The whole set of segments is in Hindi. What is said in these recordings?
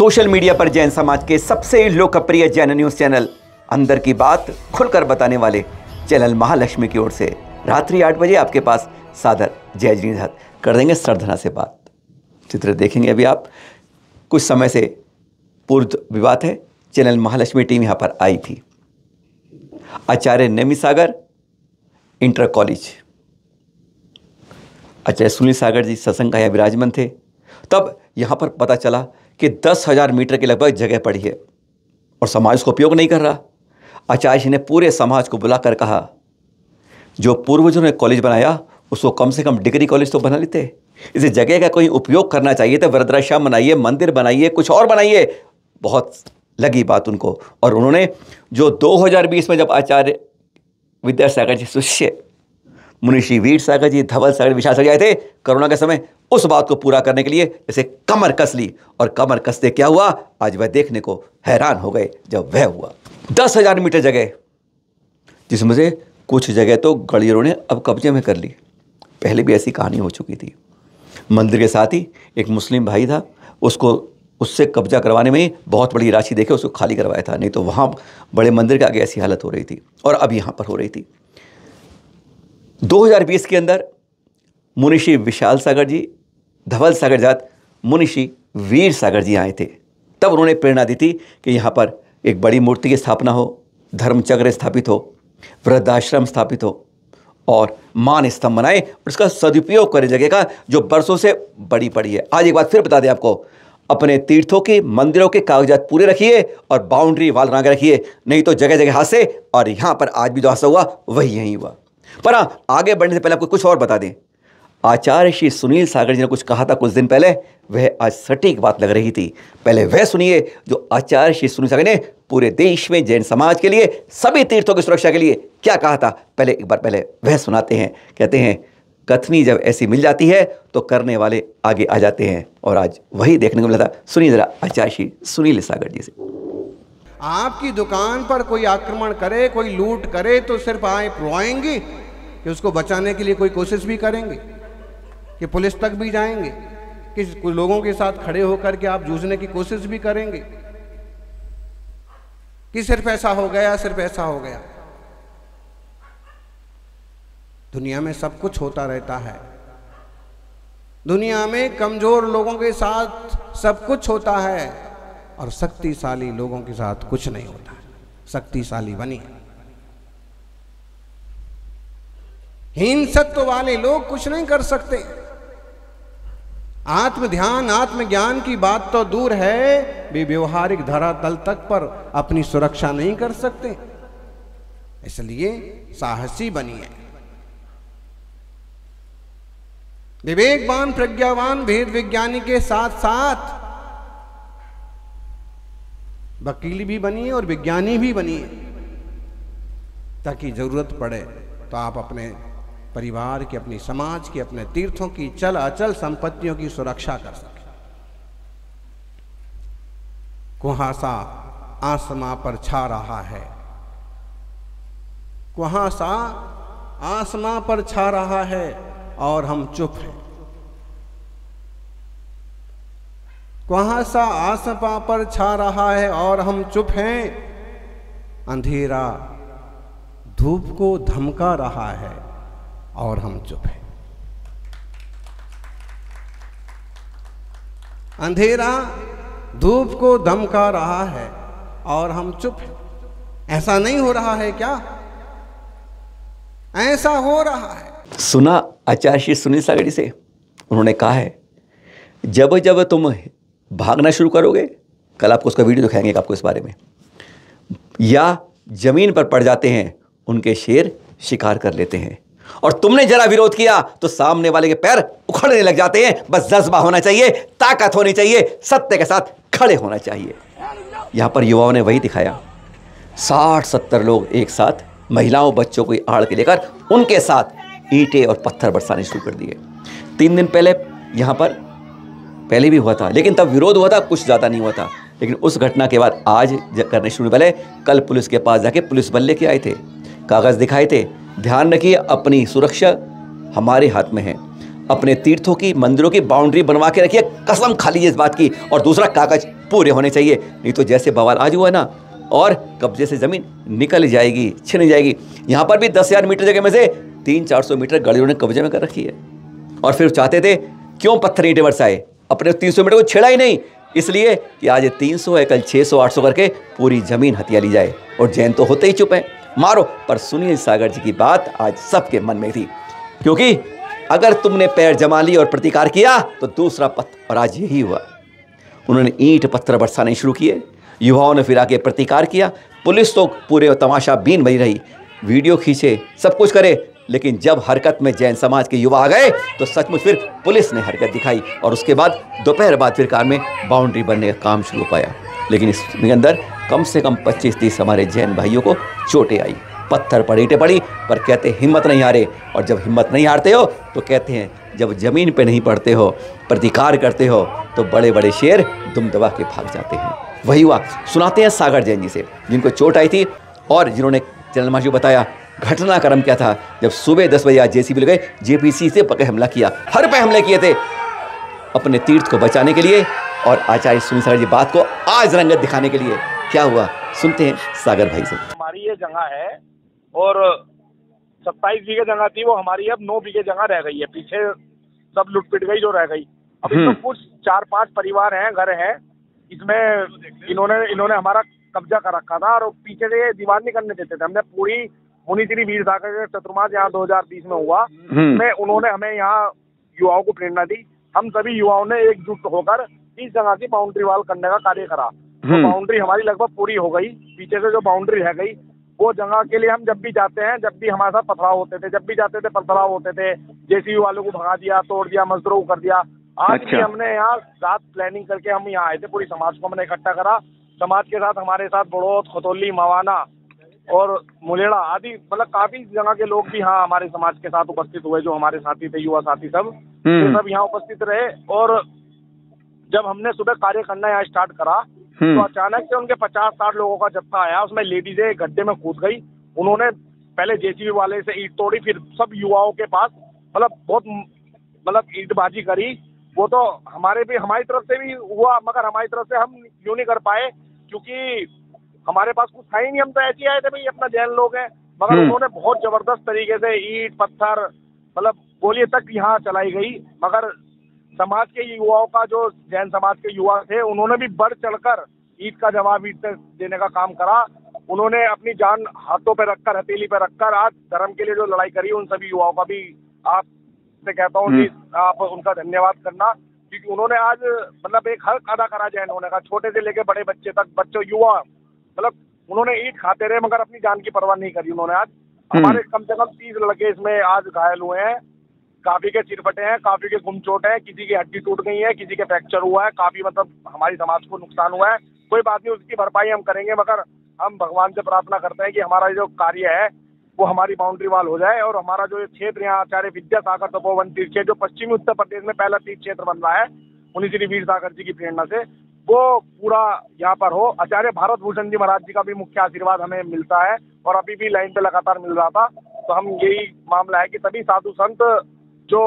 सोशल मीडिया पर जैन समाज के सबसे लोकप्रिय जैन न्यूज चैनल अंदर की बात खुलकर बताने वाले चैनल महालक्ष्मी की ओर से रात्रि 8 बजे आपके पास सादर जय जिनेन्द्र कर देंगे सरधना से बात। चित्र देखेंगे अभी आप। कुछ समय से पूर्व विवाद है, चैनल महालक्ष्मी टीम यहाँ पर आई थी। आचार्य नेमी सागर इंटर कॉलेज, आचार्य सुनील सागर जी सत्संग का यहाँ विराजमान थे। तब यहाँ पर पता चला कि 10,000 मीटर के लगभग जगह पड़ी है और समाज उसका उपयोग नहीं कर रहा। आचार्य जी ने पूरे समाज को बुलाकर कहा, जो पूर्वजों ने कॉलेज बनाया उसको कम से कम डिग्री कॉलेज तो बना लेते, इस जगह का कोई उपयोग करना चाहिए था। वृद्धाश्रम बनाइए, मंदिर बनाइए, कुछ और बनाइए। बहुत लगी बात उनको। और उन्होंने जो 2020 में जब आचार्य विद्यासागर जी शिष्य मुनिषी वीर सागर जी, धवल सागर, विशाल सागर आए थे कोरोना के समय, उस बात को पूरा करने के लिए जैसे कमर कस ली। और कमर कसते क्या हुआ, आज वह देखने को हैरान हो गए जब वह हुआ। 10,000 मीटर जगह, जिसमें से कुछ जगह तो गड़ियरों ने अब कब्जे में कर ली। पहले भी ऐसी कहानी हो चुकी थी। मंदिर के साथ ही एक मुस्लिम भाई था, उससे कब्जा करवाने में बहुत बड़ी राशि देके उसको खाली करवाया था। नहीं तो वहाँ बड़े मंदिर के आगे ऐसी हालत हो रही थी और अब यहाँ पर हो रही थी। 2020 के अंदर मुनिषी विशाल सागर जी, धवल सागर जात मुनिषी वीर सागर जी आए थे। तब उन्होंने प्रेरणा दी थी कि यहाँ पर एक बड़ी मूर्ति की स्थापना हो, धर्मचक्र स्थापित हो, वृद्धाश्रम स्थापित हो और मान स्तंभ बनाए और उसका सदुपयोग करें जगह का, जो बरसों से बड़ी पड़ी है। आज एक बात फिर बता दें आपको, अपने तीर्थों के मंदिरों के कागजात पूरे रखिए और बाउंड्री वाल बना के रखिए, नहीं तो जगह जगह हादसे। और यहाँ पर आज भी जो हादसा हुआ वही यहीं हुआ। पर हाँ, आगे बढ़ने से पहले आपको कुछ और बता दें। आचार्य श्री सुनील सागर जी ने कुछ कहा था कुछ दिन पहले, वह आज सटीक बात लग रही थी। पहले वह सुनिए जो आचार्य श्री सुनील सागर ने पूरे देश में जैन समाज के लिए, सभी तीर्थों की सुरक्षा के लिए क्या कहा था। एक बार पहले वह सुनाते हैं। कहते हैं, कथनी जब ऐसी मिल जाती है तो करने वाले आगे आ जाते हैं। और आज वही देखने को मिला था। सुनिए जरा आचार्य श्री सुनील सागर जी से। आपकी दुकान पर कोई आक्रमण करे, कोई लूट करे तो सिर्फ आप रोएंगे कि उसको बचाने के लिए कोई कोशिश भी करेंगे, कि पुलिस तक भी जाएंगे, कि कुछ लोगों के साथ खड़े होकर के आप जूझने की कोशिश भी करेंगे कि सिर्फ ऐसा हो गया, सिर्फ ऐसा हो गया। दुनिया में सब कुछ होता रहता है। दुनिया में कमजोर लोगों के साथ सब कुछ होता है और शक्तिशाली लोगों के साथ कुछ नहीं होता। शक्तिशाली बनिए। हीन सत्व वाले लोग कुछ नहीं कर सकते। आत्म ध्यान, आत्मज्ञान की बात तो दूर है, वे व्यवहारिक धरातल तक पर अपनी सुरक्षा नहीं कर सकते। इसलिए साहसी बनिए। विवेकवान, प्रज्ञावान, भेद विज्ञानी के साथ साथ वकील भी बनिए और विज्ञानी भी बनिए, ताकि जरूरत पड़े तो आप अपने परिवार की, अपनी समाज की, अपने तीर्थों की चल अचल संपत्तियों की सुरक्षा कर सके। कुहासा आसमां पर छा रहा है, कुहासा आसमां पर छा रहा है और हम चुप हैं। कुहासा आसमां पर छा रहा है और हम चुप हैं। अंधेरा धूप को धमका रहा है और हम चुप हैं। अंधेरा धूप को धमका रहा है और हम चुप हैं। ऐसा नहीं हो रहा है क्या? ऐसा हो रहा है। सुना आचार्य श्री सुनील सागर जी से, उन्होंने कहा है, जब जब तुम भागना शुरू करोगे, कल आपको उसका वीडियो दिखाएंगे आपको इस बारे में, या जमीन पर पड़ जाते हैं, उनके शेर शिकार कर लेते हैं और तुमने जरा विरोध किया तो सामने वाले के पैर उखड़ने लग जाते हैं। बस जज्बा होना चाहिए, ताकत होनी चाहिए, सत्य के साथ खड़े होना चाहिए। यहां पर युवाओं ने वही दिखाया। 60-70 लोग एक साथ महिलाओं बच्चों को आड़ के लेकर उनके साथ ईंटें और पत्थर बरसाने शुरू कर दिए। 3 दिन पहले यहां पर पहले भी हुआ था, लेकिन तब विरोध हुआ था, कुछ ज़्यादा नहीं हुआ था। लेकिन उस घटना के बाद आज करने शुरू पहले कल पुलिस के पास जाके पुलिस बल लेके आए थे, कागज़ दिखाए थे। ध्यान रखिए, अपनी सुरक्षा हमारे हाथ में है। अपने तीर्थों की, मंदिरों की बाउंड्री बनवा के रखिए, कसम खा लीजिए इस बात की। और दूसरा, कागज पूरे होने चाहिए, नहीं तो जैसे बवाल आज हुआ ना, और कब्जे से ज़मीन निकल जाएगी, छिन जाएगी। यहाँ पर भी 10,000 मीटर जगह में से 300-400 मीटर गड़ियों ने कब्जे में कर रखी है। और फिर चाहते थे क्यों पत्थर ईंटें बरसाए, अपने 300 मीटर को छेड़ा ही नहीं, इसलिए कि आज 300 है, कल 600-800 करके पूरी ज़मीन हथिया ली जाए। और जैन तो होते ही चुप हैं, मारो। पर सुनील सागर जी की बात आज सबके मन में थी, क्योंकि अगर तुमने पैर जमा ली और प्रतिकार किया तो दूसरा पत्थर, और आज यही हुआ। उन्होंने ईंट पत्थर बरसाने शुरू किए, युवाओं ने फिर आके प्रतिकार किया। पुलिस तो पूरे तमाशा बीन बनी रही, वीडियो खींचे, सब कुछ करे, लेकिन जब हरकत में जैन समाज के युवा आ गए तो सचमुच फिर पुलिस ने हरकत दिखाई। और उसके बाद दोपहर बाद फिर कार में बाउंड्री बनने का काम शुरू हो पाया। लेकिन इसके अंदर कम से कम 25-30 हमारे जैन भाइयों को चोटें आई, पत्थर पड़ी, ईंटें पड़ी, पर कहते हिम्मत नहीं हारे। और जब हिम्मत नहीं हारते हो तो कहते हैं जब ज़मीन पे नहीं पड़ते हो, प्रतिकार करते हो, तो बड़े बड़े शेर दुम दबा के भाग जाते हैं। वही हुआ। सुनाते हैं सागर जैन जी से, जिनको चोट आई थी और जिन्होंने चैनल माजी को बताया घटनाक्रम क्या था। जब सुबह 10 बजे आज जेसीबी लगे, जेपीसी से पकड़ हमला किया, हर पे हमले किए थे अपने तीर्थ को बचाने के लिए, और आचार्य सुनील सागर जी बात को आज रंगत दिखाने के लिए। क्या हुआ, सुनते हैं सागर भाई से। हमारी ये जगह है और 27 बीघे जगह थी, वो हमारी अब 9 बीघे जगह रह गई है। पीछे सब लुट पिट गई जो रह गई। अब इसमें कुछ 4-5 परिवार हैं, घर हैं, इसमें इन्होंने हमारा कब्जा कर रखा था और पीछे से दीवार नहीं करने देते थे। हमने पूरी मुनिश्री वीर सागर चतुर्मास यहाँ 2020 में हुआ, में उन्होंने हमें यहाँ युवाओं को प्रेरणा दी। हम सभी युवाओं ने एकजुट होकर इस जगह की बाउंड्री वाल करने का कार्य करा। तो बाउंड्री हमारी लगभग पूरी हो गई। पीछे से जो बाउंड्री रह गई, वो जगह के लिए हम जब भी जाते हैं, जब भी हमारे साथ पथराव होते थे, जब भी जाते थे पथराव होते थे, जेसीबी वालों को भगा दिया, तोड़ दिया, मजदूरों को कर दिया। आज भी हमने यहाँ रात प्लानिंग करके हम यहाँ आए थे, पूरी समाज को हमने इकट्ठा करा। समाज के साथ हमारे साथ बड़ौत, खतौली, मवाना और मुलेड़ा आदि, मतलब काफी जगह के लोग भी यहाँ हमारे समाज के साथ उपस्थित हुए, जो हमारे साथी थे, युवा साथी सब यहाँ उपस्थित रहे। और जब हमने सुबह कार्य करना यहाँ स्टार्ट करा तो अचानक से उनके 50-60 लोगों का जत्था आया, उसमें लेडीजें एक गड्ढे में कूद गई। उन्होंने पहले जेसीबी वाले से ईंट तोड़ी, फिर सब युवाओं के पास बहुत ईंटबाजी करी। वो तो हमारी तरफ से भी हुआ, मगर हमारी तरफ से हम यूं नहीं कर पाए क्योंकि हमारे पास कुछ था ही नहीं। हम तो ऐसे आए थे भाई, अपना जैन लोग हैं, मगर उन्होंने बहुत जबरदस्त तरीके से ईंट पत्थर गोली तक यहाँ चलाई गई। मगर समाज के युवाओं का, जो जैन समाज के युवा थे, उन्होंने भी बढ़ चढ़कर ईंट का जवाब ईंट से देने का काम करा। उन्होंने अपनी जान हाथों पे रखकर, हथेली पे रखकर आज धर्म के लिए जो लड़ाई करी, उन सभी युवाओं का भी आप से कहता हूँ कि आप उनका धन्यवाद करना, क्योंकि उन्होंने आज एक हक अदा करा जैन होने का। छोटे से लेके बड़े बच्चे तक, बच्चों, युवा, उन्होंने ईंट खाते रहे मगर अपनी जान की परवाह नहीं करी उन्होंने। आज हमारे कम से कम 30 लड़के इसमें आज घायल हुए हैं, काफी के सिर फटे हैं, काफी के गुमचोट है, किसी की हड्डी टूट गई है, किसी के फ्रैक्चर हुआ है, काफी हमारी समाज को नुकसान हुआ है। कोई बात नहीं, उसकी भरपाई हम करेंगे, मगर हम भगवान से प्रार्थना करते हैं कि हमारा जो कार्य है वो हमारी बाउंड्री वाल हो जाए और हमारा जो क्षेत्र यहाँ आचार्य विद्यासागर तपोवन तीर्थ क्षेत्र, जो पश्चिमी उत्तर प्रदेश में पहला तीर्थ क्षेत्र बन रहा है मुनिश्री वीर सागर जी की प्रेरणा से, वो पूरा यहाँ पर हो। आचार्य भारत भूषण जी महाराज जी का भी मुख्य आशीर्वाद हमें मिलता है और अभी भी लाइन पे लगातार मिल रहा था। तो हम यही मामला है कि सभी साधु संत जो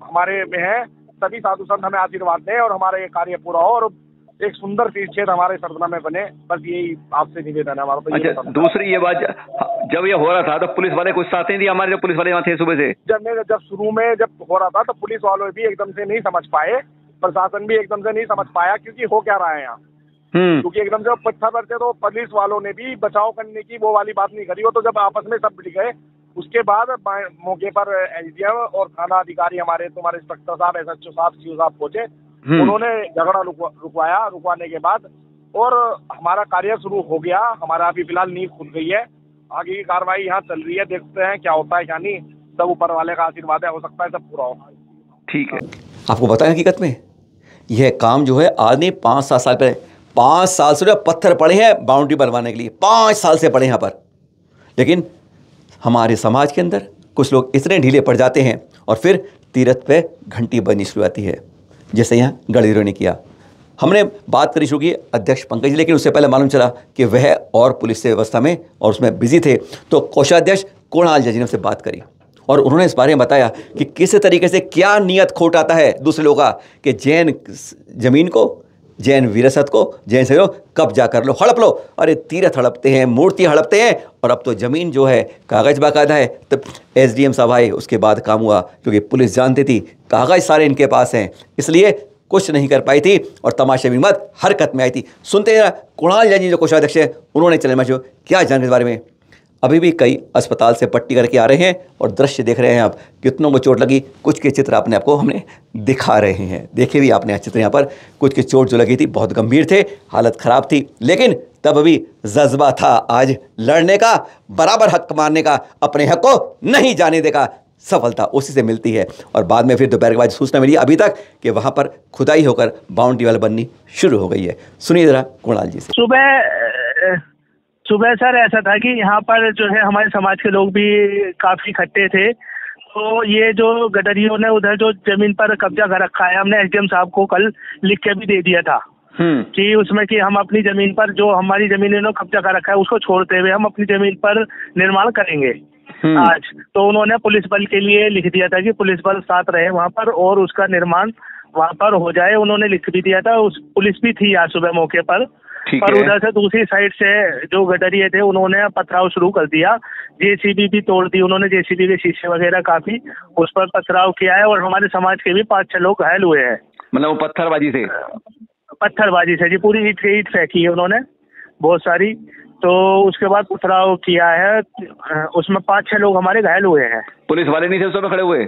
हमारे में हैं, सभी साधु संत हमें आशीर्वाद दें और हमारा ये कार्य पूरा हो और एक सुंदर तीर्थ क्षेत्र हमारे सरदना में बने। बस यही आपसे निवेदन है हमारा। तो अच्छा, दूसरी ये बात, जब ये हो रहा था तो पुलिस वाले कुछ साथ नहीं दिए हमारे, जो पुलिस वाले वहाँ थे सुबह से? जब शुरू में जब हो रहा था तो पुलिस वालों भी एकदम से नहीं समझ पाए, प्रशासन भी एकदम से नहीं समझ पाया क्योंकि हो क्या रहा है यहाँ। क्योंकि एकदम से पत्थर पड़ते तो पुलिस वालों ने भी बचाव करने की वो वाली बात नहीं करी। वो तो जब आपस में सब भिड़ गए, उसके बाद मौके पर एसडीएम और थाना अधिकारी हमारे, तुम्हारे इंस्पेक्टर साहब, एसएचओ साहब, सीओ साहब पहुंचे। उन्होंने झगड़ा रुकवाया। रुकवाने के बाद और हमारा कार्य शुरू हो गया। हमारा अभी फिलहाल नींव खुल गई है, आगे की कार्रवाई यहाँ चल रही है, देखते हैं क्या होता है क्या नहीं। सब ऊपर वाले का आशीर्वाद है, हो सकता है सब पूरा हो। ठीक है। आपको बताएं हकीकत में यह काम जो है आज नहीं, 5-7 साल पहले, 5 साल से पत्थर पड़े हैं बाउंड्री बनवाने के लिए, 5 साल से पड़े यहाँ पर। लेकिन हमारे समाज के अंदर कुछ लोग इतने ढीले पड़ जाते हैं और फिर तीर्थ पे घंटी बजनी शुरू आती है, जैसे यहाँ गढ़ीरों ने किया। हमने बात करी शुरू की अध्यक्ष पंकज जी, लेकिन उससे पहले मालूम चला कि वह और पुलिस से व्यवस्था में और उसमें बिजी थे। तो कोषाध्यक्ष कुणाल जी ने उससे बात करी। और उन्होंने इस बारे में बताया कि किस तरीके से क्या नियत खोट आता है दूसरे लोगों का कि जैन जमीन को, जैन विरासत को, जैन से कब्जा कर लो, हड़प लो। अरे तीर्थ हड़पते हैं, मूर्ति हड़पते हैं, और अब तो ज़मीन जो है कागज़ बाकायदा है। तब एसडीएम साहब आए, उसके बाद काम हुआ, क्योंकि पुलिस जानती थी कागज़ सारे इनके पास हैं, इसलिए कुछ नहीं कर पाई थी और तमाशे मत हरकत में आई थी। सुनते हैं कुणाल जी जो कोषाध्यक्ष है, उन्होंने चैनल में जो क्या जान इस बारे में। अभी भी कई अस्पताल से पट्टी करके आ रहे हैं और दृश्य देख रहे हैं आप, कितनों को चोट लगी। कुछ के चित्र आपने आपको हमने दिखा रहे हैं, देखे भी आपने चित्र यहाँ पर। कुछ की चोट जो लगी थी बहुत गंभीर थे, हालत ख़राब थी, लेकिन तब भी जज्बा था आज लड़ने का, बराबर हक मारने का, अपने हक को नहीं जाने देगा। सफलता उसी से मिलती है। और बाद में फिर दोपहर के बाद सूचना मिली अभी तक कि वहाँ पर खुदाई होकर बाउंड्री वाल बननी शुरू हो गई है। सुनिए जरा कुणाल जी से। सुबह सर ऐसा था कि यहाँ पर जो है हमारे समाज के लोग भी काफी इकट्ठे थे, तो ये जो गडरियों ने उधर जो जमीन पर कब्जा कर रखा है, हमने एसडीएम साहब को कल लिख के भी दे दिया था कि उसमें कि हम अपनी जमीन पर जो हमारी जमीन इन्होंने कब्जा कर रखा है उसको छोड़ते हुए हम अपनी जमीन पर निर्माण करेंगे आज। तो उन्होंने पुलिस बल के लिए लिख दिया था कि पुलिस बल साथ रहे वहाँ पर और उसका निर्माण वहाँ पर हो जाए। उन्होंने लिख भी दिया था, उस पुलिस भी थी आज सुबह मौके पर उधर से दूसरी साइड से जो गडरिये थे उन्होंने पथराव शुरू कर दिया। जेसीबी भी तोड़ दी उन्होंने, जेसीबी के शीशे वगैरह काफी उस पर पथराव किया है और हमारे समाज के भी 5-6 लोग घायल हुए हैं। मतलब पत्थरबाजी से जी, पूरी ईट फेंकी है उन्होंने बहुत सारी। तो उसके बाद पथराव किया है, उसमें 5-6 लोग हमारे घायल हुए हैं। पुलिस वाले नहीं थे उस समय खड़े हुए?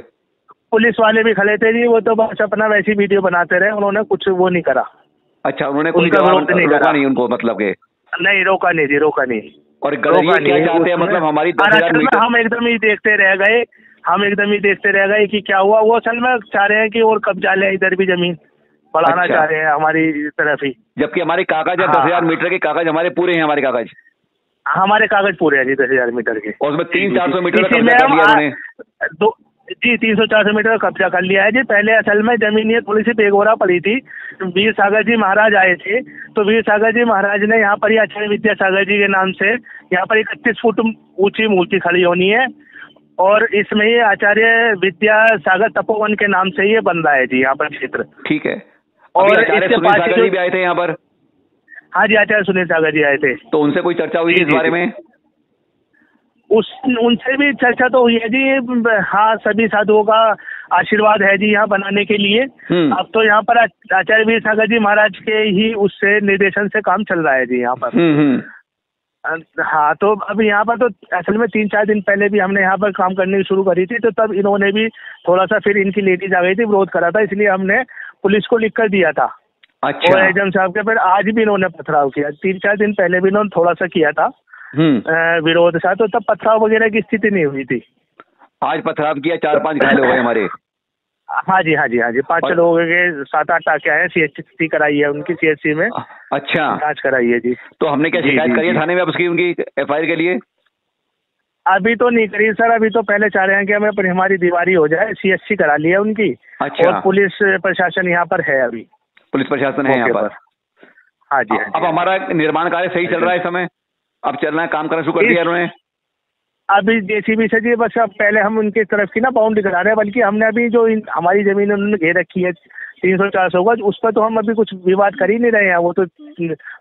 पुलिस वाले भी खड़े थे जी, वो तो बस अपना वैसी वीडियो बनाते रहे, उन्होंने कुछ वो नहीं करा। अच्छा, उन्होंने रोका नहीं उनको, मतलब के नहीं रोका नहीं। और गडरिये क्या चाहते हैं, मतलब हमारी 10,000 मीटर हम एकदम ही देखते रह गए कि क्या हुआ। वो असल में चाह रहे हैं कि और कब्जा ले, इधर भी जमीन बढ़ाना चाह रहे हैं हमारी तरफ ही, जबकि हमारे कागज है 10,000 मीटर के कागज हमारे पूरे हैं। हमारे कागज पूरे हैं जी 10,000 मीटर के, और उसमें 300-400 मीटर का कब्जा कर लिया उन्होंने। जी 300-400 मीटर का कब्जा कर लिया है जी। पहले असल में जमीन ये थोड़ी सी बेगोरा पड़ी थी। वीर सागर जी महाराज आए थे, तो वीर सागर जी महाराज ने यहाँ पर ही आचार्य विद्यासागर जी के नाम से यहाँ पर 31 फुट ऊंची मूर्ति खड़ी होनी है और इसमें ही आचार्य विद्यासागर तपोवन के नाम से ये बन रहा है जी यहाँ पर क्षेत्र। ठीक है। और इसके पास भी आए थे यहाँ पर? हाँ जी, आचार्य सुनील सागर जी आए थे। तो उनसे कोई चर्चा हुई इस बारे में? उनसे भी चर्चा तो हुई है जी। हाँ, सभी साधुओं का आशीर्वाद है जी यहाँ बनाने के लिए। अब तो यहाँ पर आचार्य वीर सागर जी महाराज के ही उससे निर्देशन से काम चल रहा है जी यहाँ पर। हाँ, तो अब यहाँ पर तो असल में 3-4 दिन पहले भी हमने यहाँ पर काम करने शुरू करी थी, तो तब इन्होंने भी थोड़ा सा, फिर इनकी लेडीज आ गई थी, विरोध करा था, इसलिए हमने पुलिस को लिख कर दिया था। अच्छा। और एसडीएम साहब के फिर आज भी इन्होंने पथराव किया। 3-4 दिन पहले भी इन्होंने थोड़ा सा किया था विरोध सा, तो तब पथराव वगैरह की स्थिति नहीं हुई थी। आज पथराव किया, 4-5 घायल हो गए हमारे। हाँ जी 5-6 लोगों के 7-8 टाके आए, CHC कराई है उनकी, CHC में अच्छा जांच कराई है जी। तो हमने क्या शिकायत करी है थाने में अब उसकी, उनकी FIR के लिए? अभी तो नहीं करी सर, अभी तो पहले चाह रहे हैं कि हमें हमारी दीवारी हो जाए। CHC करा ली है उनकी। अच्छा। और पुलिस प्रशासन यहाँ पर है, अभी पुलिस प्रशासन है यहाँ पर। हाँ जी। अब हमारा निर्माण कार्य सही चल रहा है इस समय? अब चलना है, काम करना शुरू कर दिया उन्होंने? अभी जेसीबी से जी बस अब पहले हम उनकी तरफ की ना बाउंड्री करा रहे हैं, बल्कि हमने अभी जो हमारी जमीन उन्होंने घेर रखी है 300-400 गज, उस पर तो हम अभी कुछ विवाद कर ही नहीं रहे हैं। वो तो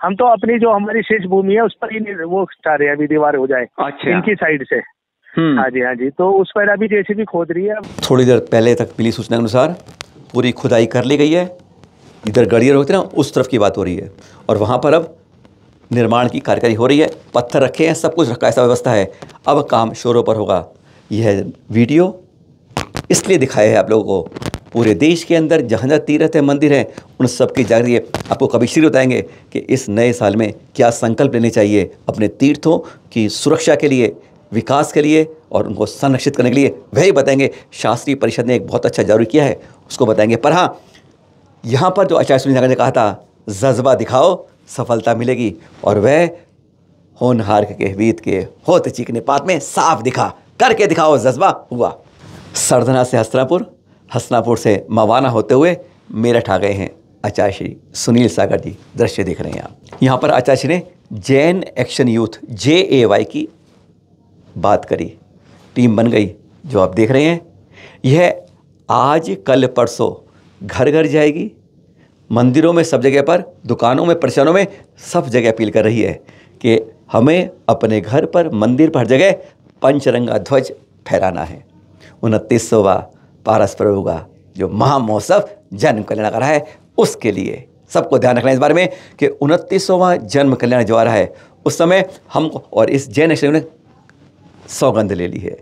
हम तो अपनी जो हमारी शेष भूमि है उस पर ही वो चाह रहे हैं अभी दीवार हो जाए। अच्छा। इनकी साइड से। हाँ जी, तो उस पर अभी जेसीबी खोद रही है। थोड़ी देर पहले तक मिली सूचना के अनुसार पूरी खुदाई कर ली गई है। इधर गड़िया होते ना, उस तरफ की बात हो रही है, और वहाँ पर अब निर्माण की कार्यवाही हो रही है। पत्थर रखे हैं, सब कुछ रखा, ऐसा व्यवस्था है। अब काम शोरों पर होगा। यह वीडियो इसलिए दिखाया है आप लोगों को, पूरे देश के अंदर जहाँ जहाँ तीर्थ है, मंदिर हैं, उन सब की जागृति है। आपको कभी श्री बताएंगे कि इस नए साल में क्या संकल्प लेने चाहिए अपने तीर्थों की सुरक्षा के लिए, विकास के लिए और उनको संरक्षित करने के लिए, वही बताएंगे। शास्त्रीय परिषद ने एक बहुत अच्छा जारी किया है, उसको बताएंगे। पर हाँ, यहाँ पर जो आचार्य सुनील सागर ने कहा था, जज्बा दिखाओ सफलता मिलेगी, और वह होनहार के वीत के होते चीखने पात में साफ दिखा, करके दिखाओ, जज्बा हुआ। सरधना से हसनापुर से मवाना होते हुए मेरठ आ गए हैं आचार्य श्री सुनील सागर जी। दृश्य देख रहे हैं आप। यहाँ पर आचार्य श्री ने जैन एक्शन यूथ JAY की बात करी, टीम बन गई, जो आप देख रहे हैं, यह आज कल परसों घर घर जाएगी। मंदिरों में, सब जगह पर, दुकानों में, प्रचारों में, सब जगह अपील कर रही है कि हमें अपने घर पर, मंदिर पर, हर जगह पंचरंगा ध्वज फहराना है। 29वां पारस पर्व का जो महामहोत्सव जन्म कल्याण का रहा है, उसके लिए सबको ध्यान रखना है इस बारे में कि 29वां जन्म कल्याण जो आ रहा है, उस समय हम और इस जैन एक्सचेंज ने सौगंध ले ली है।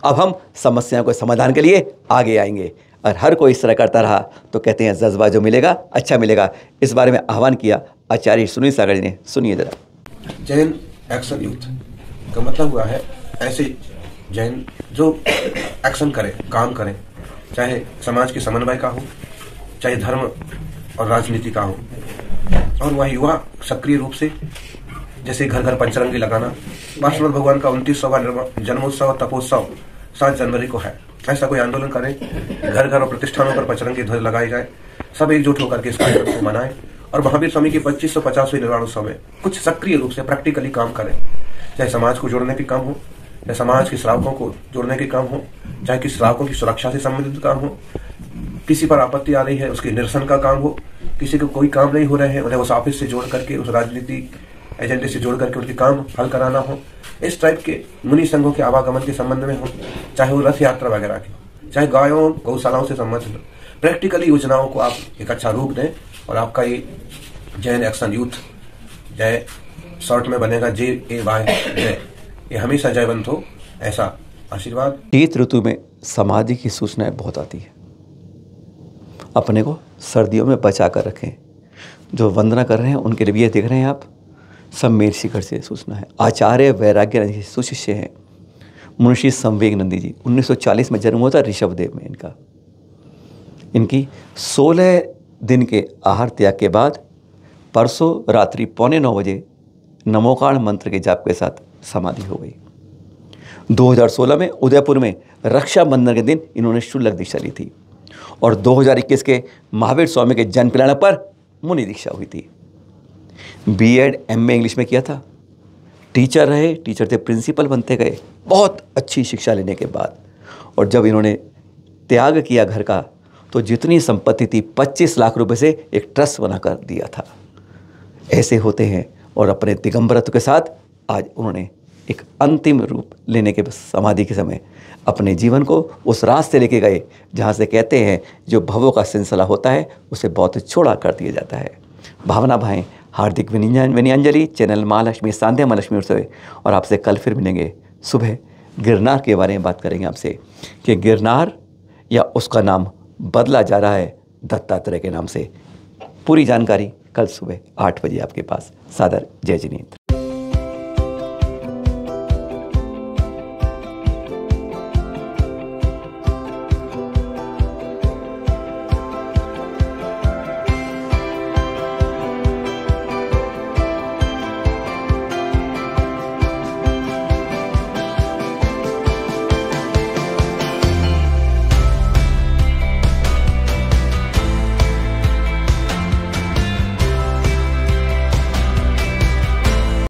अब हम समस्याओं के समाधान के लिए आगे आएंगे, और हर कोई इस तरह करता रहा तो कहते हैं जज्बा जो मिलेगा अच्छा मिलेगा। इस बारे में आह्वान किया आचार्य सुनील सागर जी ने, सुनिए जरा। जैन एक्शन यूथ का मतलब हुआ है ऐसे जैन जो एक्शन करें, काम करें, चाहे समाज के समन्वय का हो, चाहे धर्म और राजनीति का हो, और वह युवा सक्रिय रूप से, जैसे घर घर पंचरंगी लगाना। पार्श्वनाथ भगवान का 29वां जन्मोत्सव तपोत्सव 7 जनवरी को है। ऐसा कोई आंदोलन करें, घर घर और प्रतिष्ठानों पर पंचरंगी ध्वज लगाए जाए, सब एकजुट होकर के इस कार्यक्रम को मनाएं, और महावीर स्वामी की 2550वें निर्वाणोत्सव में कुछ सक्रिय रूप से प्रैक्टिकली काम करें। चाहे समाज को जोड़ने के काम हो, चाहे समाज के श्रावकों को जोड़ने के काम हो, चाहे किसी श्रावकों की सुरक्षा से संबंधित काम हो, किसी पर आपत्ति आ रही है उसके निरसन का काम हो, किसी को कोई काम नहीं हो रहे हैं उन्हें उस ऑफिस से जोड़ करके, उस राजनीतिक एजेंडे से जोड़ करके उनके काम हल कराना हो, इस टाइप के मुनि संघों के आवागमन के संबंध में हो, चाहे वो रथ यात्रा वगैरह की, चाहे गायों गौशालाओं से संबंधित प्रैक्टिकली योजनाओं को आप एक अच्छा रूप दें, और आपका ये जैन एक्शन यूथ, जय शॉर्ट में बनेगा JAY जय, ये हमेशा जयवंत हो, ऐसा आशीर्वाद। शीत ऋतु में समाधि की सूचनाएं बहुत आती है, अपने को सर्दियों में बचा कर रखें। जो वंदना कर रहे हैं उनके लिए भी ये देख रहे हैं आप, सब मेर शिखर से सूचना है। आचार्य वैराग्यानंद जी सुशिष्य हैं मुंशी संवेगानंदी जी। 1940 में जन्म हुआ था ऋषभदेव में इनका। इनकी 16 दिन के आहार त्याग के बाद परसों रात्रि 8:45 बजे नमोकाण मंत्र के जाप के साथ समाधि हो गई। 2016 में उदयपुर में रक्षाबंधन के दिन इन्होंने शुल्लक दीक्षा ली थी, और 2021 के महावीर स्वामी के जन्म कल्याण पर मुनि दीक्षा हुई थी। B.Ed MA इंग्लिश में किया था, टीचर रहे, टीचर से प्रिंसिपल बनते गए बहुत अच्छी शिक्षा लेने के बाद। और जब इन्होंने त्याग किया घर का, तो जितनी संपत्ति थी 25 लाख रुपए से एक ट्रस्ट बनाकर दिया था। ऐसे होते हैं, और अपने दिगंबरत्व के साथ आज उन्होंने एक अंतिम रूप लेने के समाधि के समय अपने जीवन को उस रास्ते लेके गए जहाँ से कहते हैं जो भवों का सिलसिला होता है उसे बहुत छोड़ा कर दिया जाता है। भावना भाएं, हार्दिक विनयांजलि, चैनल महालक्ष्मी सांध्या महालक्ष्मी उत्सव। और आपसे कल फिर मिलेंगे सुबह। गिरनार के बारे में बात करेंगे आपसे कि गिरनार या उसका नाम बदला जा रहा है दत्तात्रेय के नाम से। पूरी जानकारी कल सुबह 8 बजे आपके पास। सादर जय जिनेंद्र।